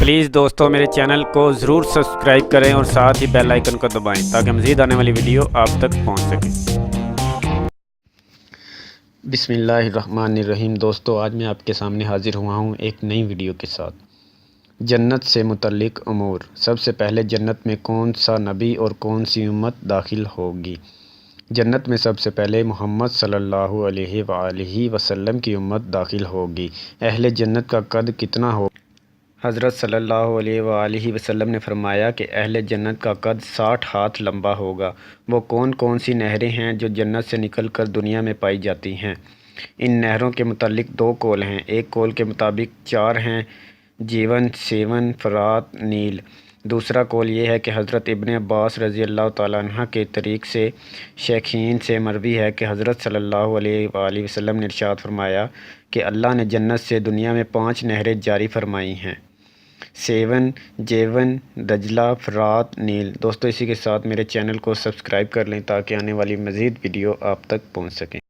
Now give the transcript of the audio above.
Please دوستو میرے channel کو ضرور سبسکرائب کریں اور ساتھ ہی بیل آئیکن کو دبائیں تاکہ مزید آنے والی ویڈیو آپ تک پہنچ سکے۔ بسم اللہ الرحمن الرحیم۔ دوستو آج میں آپ کے سامنے حاضر ہوا ہوں ایک نئی ویڈیو کے ساتھ۔ جنت سے متعلق امور۔ سب سے پہلے جنت میں کون سا نبی اور کون سی امت داخل ہوگی؟ جنت میں سب سے پہلے محمد صلی اللہ علیہ وآلہ وسلم کی امت داخل ہوگی۔ اہل جنت کا قد کتنا ہوگا؟ حضرت صلی اللہ علیہ وآلہ وسلم نے فرمایا کہ اہل جنت کا قد 60 ہاتھ لمبا ہوگا۔ وہ کون کون سی نہریں ہیں جو جنت سے نکل کر دنیا میں پائی جاتی ہیں؟ ان نہروں کے متعلق 2 قول ہیں۔ ایک قول کے مطابق 4 ہیں، جیون، سیون، فرات، نیل۔ دوسرا قول یہ ہے کہ حضرت ابن عباس رضی اللہ تعالیٰ عنہ کے طریق سے شیخین سے مروی ہے کہ حضرت صلی اللہ علیہ وآلہ وسلم نے ارشاد فرمایا کہ اللہ نے جنت سے دنیا میں 5 نہریں جاری فرمائی ہیں: سیون، جیون، دجلہ، فرات، نیل۔ دوستو اسی کے ساتھ میرے چینل کو سبسکرائب کر لیں تاکہ آنے والی مزید ویڈیو آپ تک پہنچ سکیں۔